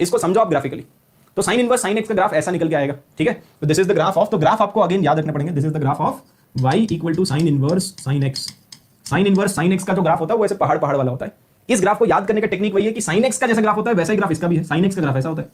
इसको समझो आप ग्राफिकली। तो साइन इनवर्स साइन एक्स का ग्राफ ऐसा निकल के आएगा, ठीक है। तो this is the graph of, तो ग्राफ आपको अगेन याद रखने पड़ेंगे, this is the graph of y equal to sine inverse sine X. Sine inverse sine X का जो ग्राफ होता है वो ऐसे पहाड़ पहाड़ वाला होता है। इस ग्राफ को याद करने का टेक्निक वही है कि साइन एक्स का जैसा ग्राफ होता है वैसा ही ग्राफ इसका भी है। साइन एक्स का ग्राफ ऐसा होता है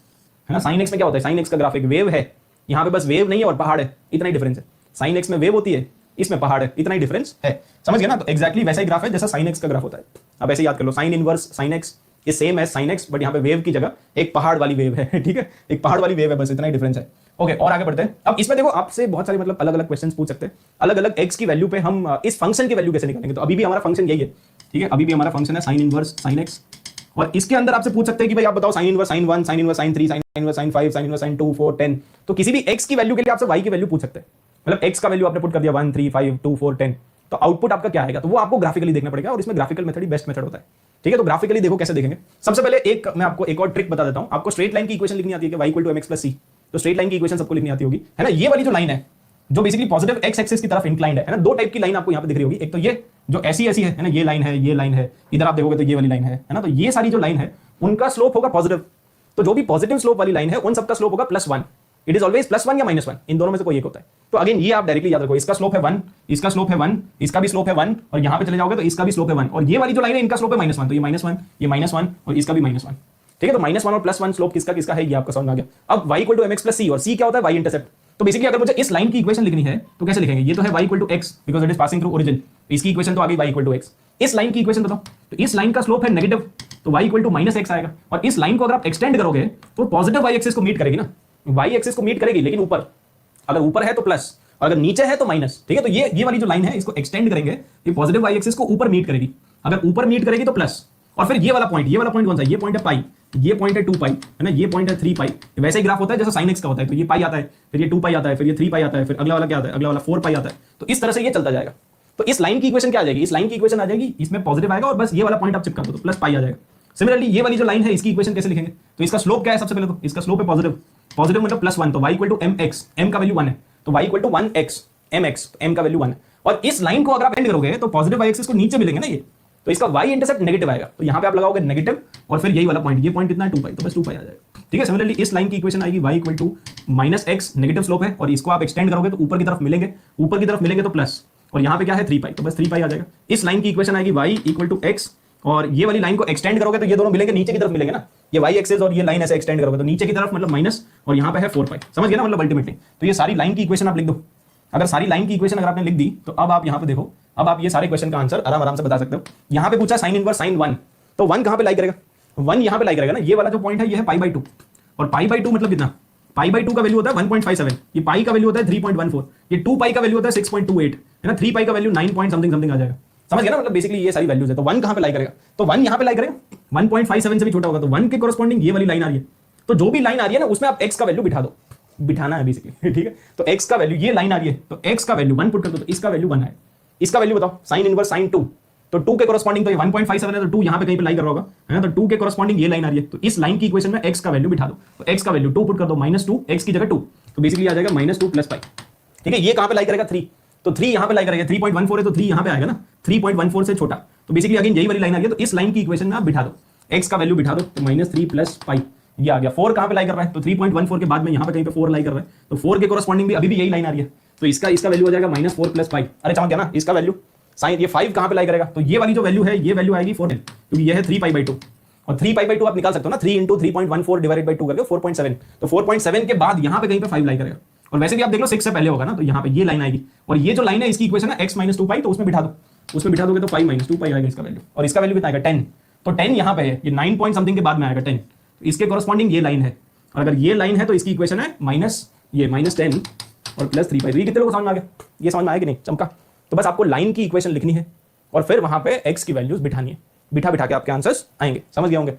ना। साइन एक्स में क्या होता है, साइन एक्स का ग्राफ एक वेव है, यहाँ पे बस वेव नहीं है और पहाड़ है, इतना ही डिफरेंस है। साइन एक्स में वेव होती है, इसमें पहाड़ है, इतना ही डिफरेंस है, समझ गए ना। तो एक्जैक्टली वैसा ही ग्राफ है जैसा साइन एक्स का ग्राफ होता है। अब ऐसे याद कर लो, sine inverse sine x is same as sine x, but यहाँ पे वेव की जगह एक पहाड़ वाली वेव है, ठीक है, एक पहाड़ वाली वेव है, बस इतना ही डिफरेंस है। ओके, और आगे बढ़ते हैं। अब इसमें देखो आपसे बहुत सारे मतलब अलग अलग क्वेश्चंस पूछ सकते हैं, अलग अलग एक्स की वैल्यू पे हम इस फंक्शन की वैल्यू कैसे निकालेंगे। तो अभी भी हमारा फंक्शन यही है, ठीक है, अभी भी हमारा फंक्शन है साइन इनवर्स साइन एक्स, और इसके अंदर आपसे पूछ सकते हैं कि भाई आप बताओ sign inverse sign 1, sign inverse sign 3, sign inverse sign 5, sign inverse sign 2, 4, 10। तो किसी भी एक्स की वैल्यू के लिए आपसे वाई की वैल्यू पूछ सकते हैं। मतलब एक्स का वैल्यू आपने पुट कर दिया 1, 3, 5, 2, 4, 10, तो आउटपुट आपका क्या आएगा, तो वो आपको ग्राफिकली देखना पड़ेगा, और इसमें ग्राफिकल मेथड ही बेस्ट मेथड होता है, ठीक है। तो ग्राफिकली देखो कैसे देखेंगे। सबसे पहले एक मैं आपको एक और ट्रिक बता देता हूं। आपको स्ट्रेट लाइन की इक्वेशन लिखनी आती है कि y = mx + c। तो स्ट्रेट लाइन की इक्वेशन सबको लिखनी आती होगी, है ना। ये वाली जो लाइन है जो बेसिकली पॉजिटिव एक्स एक्सिस की तरफ इंक्लाइंड है ना। दो टाइप की लाइन आपको यहां पे दिख रही होगी, एक तो ये जो ऐसी ऐसी है ना, ये लाइन है, ये लाइन है, इधर आप देखोगे तो ये वाली लाइन है ना। तो ये सारी जो लाइन है उनका स्लोप होगा पॉजिटिव। तो जो भी पॉजिटिव स्लोप वाली लाइन है उन सबका स्लोप होगा +1। इट इज ऑलवेज +1 या -1, इन दोनों में से कोई एक होता है। तो अगेन ये आप डायरेक्टली याद रखो, इसका स्लोप है 1, इसका स्लोप है 1, इसका भी स्लोप है 1, और यहां पे चले जाओगे तो इसका भी स्लोप है 1, और ये वाली जो लाइन है इनका स्लोप है -1, तो ये -1, ये -1 और इसका भी -1, ठीक है। तो -1 और +1 स्लोप किसका किसका है ये आपका समझ में आ गया। अब y = mx + c, और c क्या होता है, y इंटरसेप्ट। तो बेसिकली अगर मुझे इस लाइन की इक्वेशन लिखनी है तो कैसे लिखेंगे, ये तो है y = x because it is passing through origin, इसकी इक्वेशन तो आ गई y = x। इस लाइन की इक्वेशन बताओ, तो इस लाइन का स्लोप है नेगेटिव, तो y = -x आएगा, और इस लाइन को अगर आप एक्सटेंड करोगे तो पॉजिटिव y एक्सिस को मीट करेगी ना, y एक्सिस को मीट करेगी, लेकिन ऊपर, अगर ऊपर है तो प्लस और अगर नीचे है तो माइनस, ठीक है। तो ये वाली जो लाइन है इसको एक्सटेंड करेंगे, ये पॉजिटिव y एक्सिस को ऊपर मीट करेगी, अगर ऊपर मीट करेगी तो प्लस, और फिर ये वाला पॉइंट कौन सा है, ये पॉइंट है पाई, ये पॉइंट है 2 पाई, है ना, ये पॉइंट है 3 पाई। वैसे ही ग्राफ होता है जैसा sin x का होता है, तो ये पाई आता है, फिर ये 2 पाई आता है, फिर ये 3 पाई आता है, फिर अगला वाला क्या आता है, अगला वाला 4 पाई आता है। तो इस तरह से ये चलता जाएगा। तो इस लाइन की इक्वेशन क्या आ जाएगी, इस लाइन की इक्वेशन आ जाएगी, इसमें पॉजिटिव आएगा और बस ये वाला पॉइंट आप चिपका दो तो प्लस पाई आ जाएगा। सिमिलरली ये वाली जो लाइन है इसकी इक्वेशन कैसे लिखेंगे, तो इसका स्लोप क्या है, सबसे पहले तो इसका स्लोप है पॉजिटिव, पॉजिटिव मतलब +1, तो y = mx, m का वैल्यू 1 है, तो y = 1x, mx, m का वैल्यू 1 है। और इस लाइन को अगर आप एंड करोगे तो पॉजिटिव y एक्सिस को नीचे मिलेंगे ना ये, तो इसका y इंटरसेप्ट नेगेटिव आएगा, तो यहां पे आप लगाओगे नेगेटिव, और फिर यही वाला पॉइंट, ये पॉइंट कितना है 2 पाई, तो बस 2 पाई आ जाएगा, ठीक है। सिमिलरली इस लाइन की इक्वेशन आएगी y = -x, नेगेटिव स्लोप है, और इसको आप एक्सटेंड करोगे तो ऊपर की तरफ मिलेंगे तो प्लस, और यहां पे क्या है 3 पाई, तो बस 3 पाई आ जाएगा। इस लाइन की इक्वेशन आएगी y = x, और ये वाली लाइन को एक्सटेंड करोगे तो ये दोनों मिलेंगे, नीचे की तरफ मिलेंगे ना, ये y एक्सिस और ये लाइन ऐसे एक्सटेंड करोगे तो नीचे की तरफ मतलब माइनस, और यहां पे है 4 पाई, समझ गए ना, मतलब अल्टीमेटली। तो ये सारी लाइन की इक्वेशन आप लिख दो। अगर सारी लाइन की इक्वेशन अगर आपने लिख दी तो अब आप यहां पे देखो, अब आप ये सारे क्वेश्चन का आंसर आराम से बता सकते हो। यहां पे पूछा साइन इनवर्स साइन 1, तो 1 कहां पे लाई करेगा, 1 यहां पे लाई करेगा ना, ये वाला जो पॉइंट है ये है π/2, और π/2 मतलब कितना, π/2 का वैल्यू होता है 1.57, ये पाई का वैल्यू होता है 3.14, ये 2 पाई का वैल्यू होता है 6.28, है ना, 3 पाई का वैल्यू 9 पॉइंट समथिंग आ जाएगा, समझ गया ना। मतलब बेसिकली ये सारी वैल्यूज है। तो 1 कहां पे लाई करेगा, तो 1 यहां पे लाई करेगा, 1.57 से भी छोटा होगा, तो 1 के कोरस्पॉन्डिंग ये वाली लाइन आ रही है, तो जो भी लाइन आ रही है ना उसमें आप x का वैल्यू बिठाना है बेसिकली, ठीक है। तो x का वैल्यू, ये लाइन आ रही है तो x का वैल्यू 1 पुट कर दो, तो इसका वैल्यू 1 है। इसका वैल्यू बताओ, साइन इनवर्स साइन 2, तो 2 के कोरस्पॉन्डिंग तो ये 1.57 है, तो 2 यहां पे कहीं पे लाई कर रहा होगा, है ना, तो 2 के कोरस्पॉन्डिंग ये लाइन आ रही है, तो इस लाइन की इक्वेशन में x का वैल्यू बिठा दो, तो x का वैल्यू 2 पुट कर दो, -2, x की जगह 2, तो बेसिकली आ जाएगा -2 + पाई, ठीक है। ये कहां पे लाई करेगा 3, तो 3 यहां पे लाई करेगा, 3.14 है तो 3 यहां पे आएगा ना, 3.14 से छोटा, तो बेसिकली अगेन यही वाली लाइन आ रही है, तो इस लाइन की इक्वेशन में आप बिठा दो, x का वैल्यू बिठा दो, तो -3 + पाई ये आ गया। 4 कहां पे लाई कर रहा है, तो 3.14 के बाद में यहां पे कहीं पे 4 लाई कर रहा है, तो 4 के कोरस्पॉन्डिंग भी अभी भी यही लाइन आ रही है, तो इसका वैल्यू हो जाएगा -4 + पाई। अरे समझ गया ना, इसका वैल्यू साइन, ये 5 कहां पे लाई करेगा, तो ये वाली जो वैल्यू है ये वैल्यू आएगी 4, क्योंकि ये है 3 π/2, और 3 π/2 आप निकाल सकते हो ना, 3 × 3.14 डिवाइडेड बाय 2 करके 4.7, तो 4.7 के बाद यहां पे कहीं पे 5 लाई करेगा, और वैसे भी आप देख लो 6 से पहले होगा ना, तो यहां पे ये लाइन आएगी, और ये जो लाइन है इसकी इक्वेशन है x - 2 पाई, तो उसमें बिठा दो, उसमें बिठा दोगे तो 5 - 2 पाई आएगा इसका वैल्यू, और इसका वैल्यू कितना आएगा 10, तो 10 यहां पे है, ये 9 पॉइंट समथिंग के बाद में आएगा 10, तो इसके कोरस्पॉन्डिंग ये लाइन है, और अगर ये लाइन है तो इसकी इक्वेशन है -10 और +3 पाई। तो ये कितने लोगों को समझ में आ गया, ये समझ में आया कि नहीं, चमका। तो बस आपको लाइन की इक्वेशन लिखनी है और फिर वहां पे x की वैल्यूज बिठानी है, बिठा के आपके आंसर्स आएंगे, समझ गए होंगे।